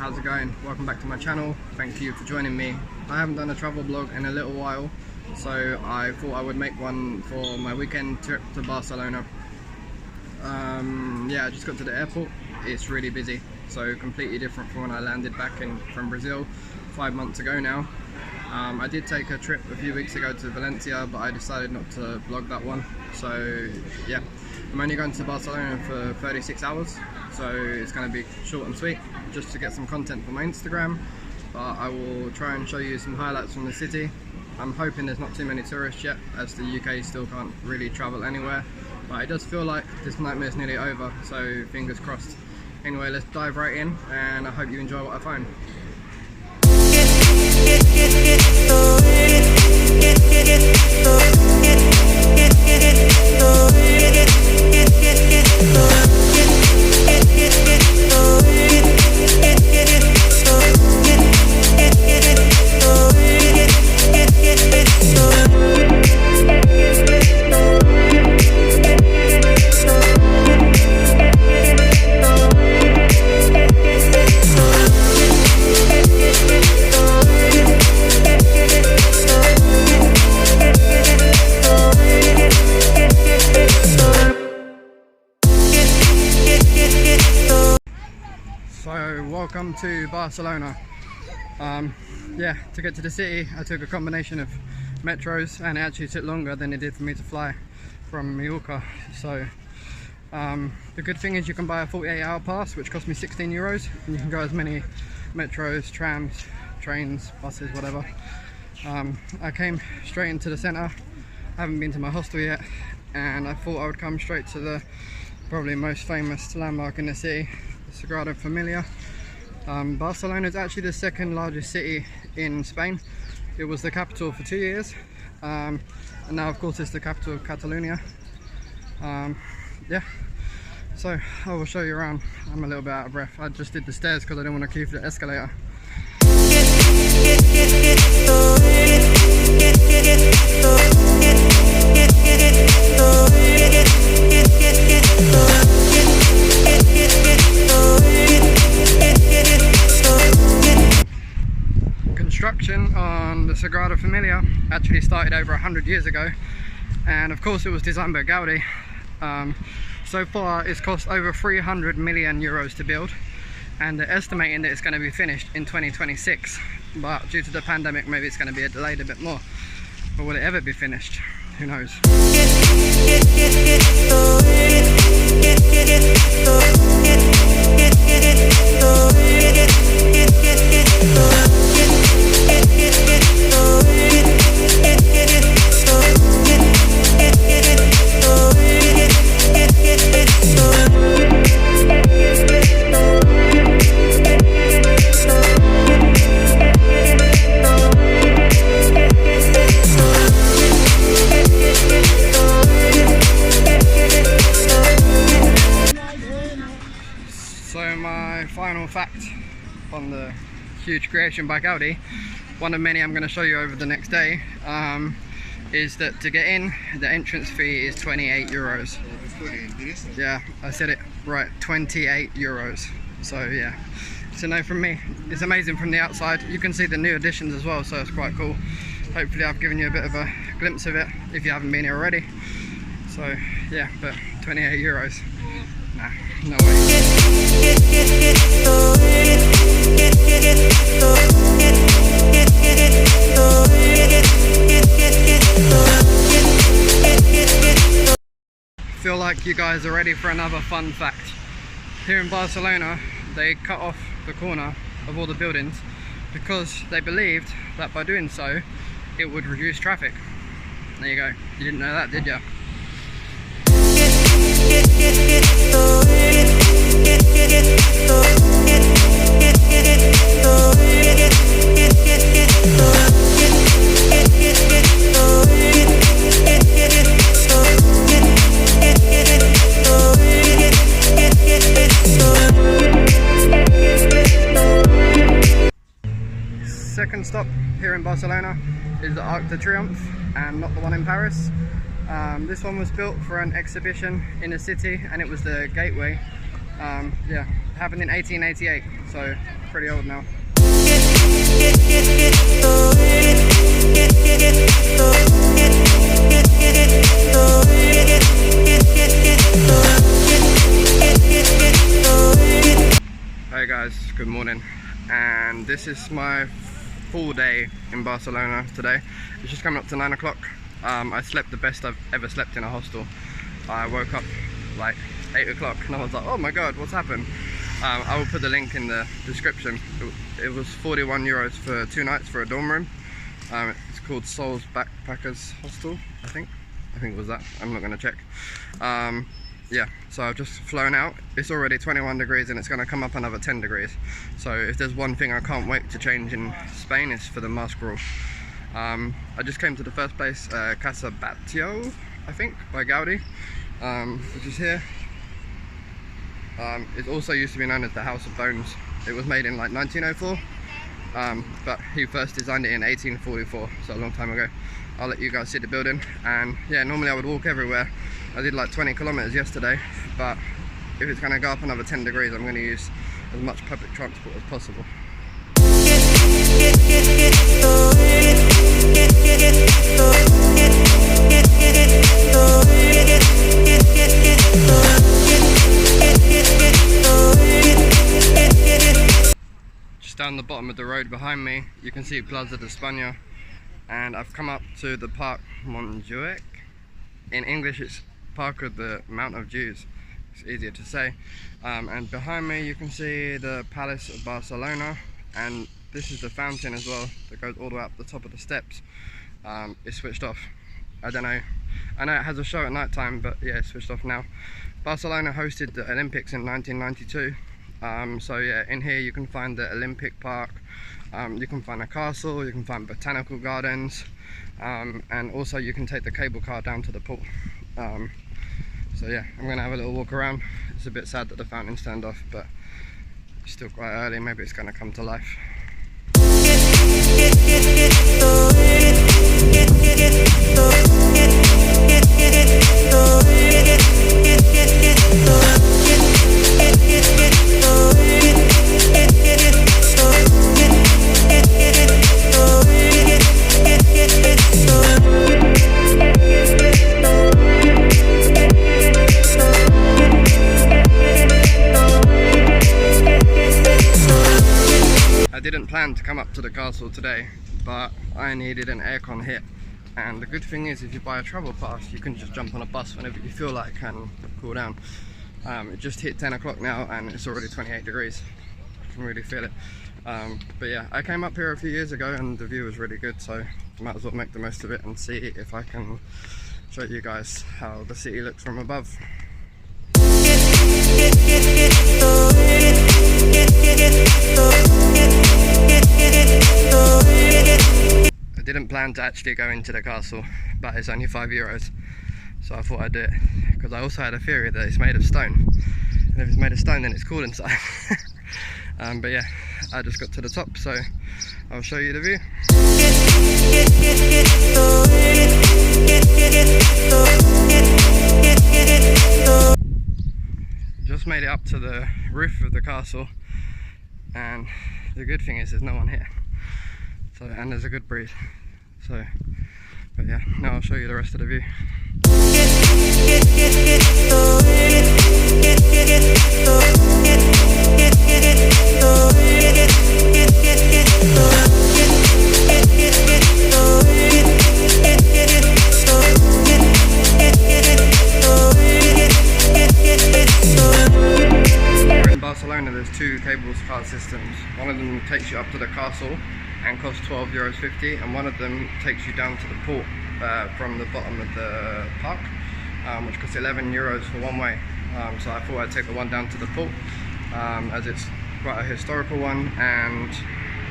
how's it going? Welcome back to my channel. Thank you for joining me. I haven't done a travel vlog in a little while, so I thought I would make one for my weekend trip to Barcelona. Yeah, I just got to the airport. It's really busy, so completely different from when I landed back from Brazil 5 months ago now. I did take a trip a few weeks ago to Valencia, but I decided not to vlog that one. So yeah, I'm only going to Barcelona for 36 hours, so it's going to be short and sweet, just to get some content for my Instagram. But I will try and show you some highlights from the city. I'm hoping there's not too many tourists yet, as the UK still can't really travel anywhere. But it does feel like this nightmare is nearly over, so fingers crossed. Anyway, let's dive right in, and I hope you enjoy what I find. So welcome to Barcelona. Yeah, to get to the city I took a combination of metros, and it actually took longer than it did for me to fly from Mallorca. So the good thing is you can buy a 48-hour pass, which cost me 16 euros, and you can go as many metros, trams, trains, buses, whatever. I came straight into the centre. I haven't been to my hostel yet, and I thought I would come straight to the probably most famous landmark in the city, the Sagrada Familia. Barcelona is actually the second largest city in Spain. It was the capital for 2 years, and now of course it's the capital of Catalonia. Yeah, so I will show you around. I'm a little bit out of breath. I just did the stairs because I didn't want to queue for the escalator. Construction on the Sagrada Familia actually started over 100 years ago, and of course it was designed by Gaudi. So far it's cost over 300 million euros to build, and they're estimating that it's going to be finished in 2026, but due to the pandemic maybe it's going to be delayed a bit more. But will it ever be finished? Who knows? So my final fact on the huge creation by Gaudi, one of many I'm going to show you over the next day, is that to get in, the entrance fee is 28 euros. Yeah, I said it right, 28 euros. So yeah, it's a no from me. It's amazing from the outside. You can see the new additions as well, so it's quite cool. Hopefully I've given you a bit of a glimpse of it if you haven't been here already. So yeah, but 28 euros. Nah, no way. Feel like you guys are ready for another fun fact. Here in Barcelona, they cut off the corner of all the buildings because they believed that by doing so, it would reduce traffic. There you go. You didn't know that, did you? Second stop here in Barcelona is the Arc de Triomphe, and not the one in Paris. This one was built for an exhibition in the city, and it was the gateway Yeah, happened in 1888, so pretty old now. Hey guys, good morning, and this is my full day in Barcelona today. It's just coming up to 9 o'clock. I slept the best I've ever slept in a hostel. I woke up like 8 o'clock and I was like, oh my god, what's happened? I will put the link in the description. It was 41 euros for 2 nights for a dorm room. It's called Sol's Backpackers Hostel, I think it was that. I'm not going to check. Yeah, so I've just flown out. It's already 21 degrees and it's going to come up another 10 degrees. So if there's one thing I can't wait to change in Spain, it's for the mask rule. I just came to the first place, Casa Batlló, I think, by Gaudi, which is here. It also used to be known as the House of Bones. It was made in like 1904, but he first designed it in 1844, so a long time ago. I'll let you guys see the building. And yeah, normally I would walk everywhere. I did like 20 kilometers yesterday, but if it's going to go up another 10 degrees, I'm going to use as much public transport as possible. Just down the bottom of the road behind me, you can see Plaza de España, and I've come up to the Park Montjuic. In English it's Park of the Mount of Jews, it's easier to say. And behind me you can see the Palace of Barcelona, and this is the fountain as well that goes all the way up the top of the steps. It's switched off. I don't know, I know it has a show at night time, but yeah, it's switched off now. Barcelona hosted the Olympics in 1992. So yeah, in here you can find the Olympic Park, you can find a castle, you can find botanical gardens, and also you can take the cable car down to the pool. So yeah, I'm going to have a little walk around. It's a bit sad that the fountain's turned off, but it's still quite early, maybe it's going to come to life. I didn't plan to come up to the castle today, but I needed an aircon hit, and the good thing is if you buy a travel pass you can just jump on a bus whenever you feel like and cool down. It just hit 10 o'clock now and it's already 28 degrees. I can really feel it. But yeah, I came up here a few years ago and the view was really good, so I might as well make the most of it and see if I can show you guys how the city looks from above. I didn't plan to actually go into the castle, but it's only 5 euros, so I thought I'd do it, because I also had a theory that it's made of stone, and if it's made of stone then it's cool inside. But yeah, I just got to the top, so I'll show you the view. Just made it up to the roof of the castle, and the good thing is there's no one here, so, and there's a good breeze. So, but yeah, now I'll show you the rest of the view. In Barcelona there's 2 cable car systems. One of them takes you up to the castle and costs €12.50, and one of them takes you down to the port from the bottom of the park, which costs €11 for one way. So I thought I'd take the one down to the port, as it's quite a historical one, and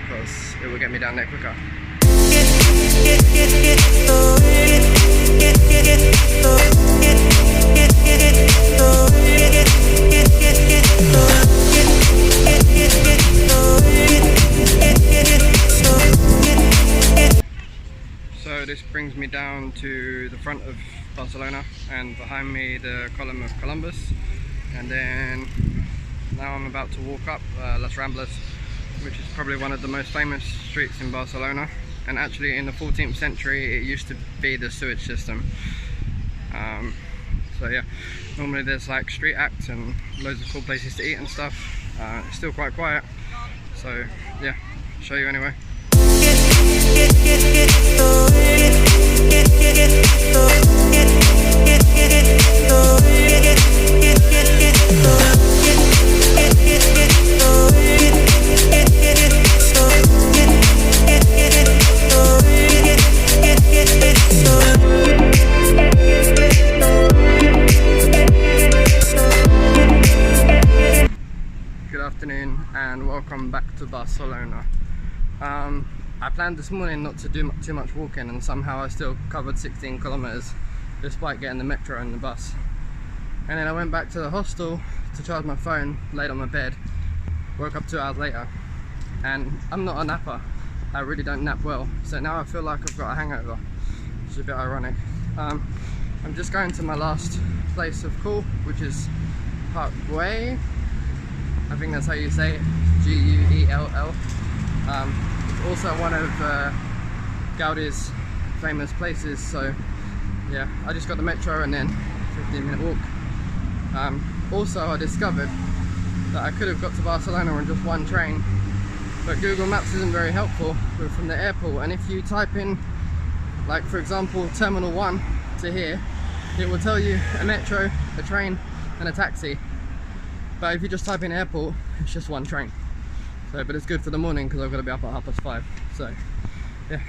because it will get me down there quicker. So this brings me down to the front of Barcelona, and behind me the column of Columbus, and then Now I'm about to walk up Las Ramblas, which is probably one of the most famous streets in Barcelona, and actually in the 14th century it used to be the sewage system. So yeah, normally there's like street acts and loads of cool places to eat and stuff. It's still quite quiet, so yeah, I'll show you anyway. Good afternoon and welcome back to Barcelona. I planned this morning not to do too much walking, and somehow I still covered 16 kilometers despite getting the metro and the bus. And then I went back to the hostel to charge my phone, laid on my bed, woke up 2 hours later, and I'm not a napper. I really don't nap well, so now I feel like I've got a hangover, which is a bit ironic. I'm just going to my last place of call, which is Park GUELL. I think that's how you say it, G-U-E-L-L. It's also one of Gaudi's famous places, so yeah, I just got the metro and then 15-minute walk. Also, I discovered that I could have got to Barcelona on just one train, but Google Maps isn't very helpful from the airport, and if you type in, like for example, Terminal 1 to here, it will tell you a metro, a train and a taxi. But if you just type in airport, it's just one train. So, but it's good for the morning because I've got to be up at 5:30. So, yeah.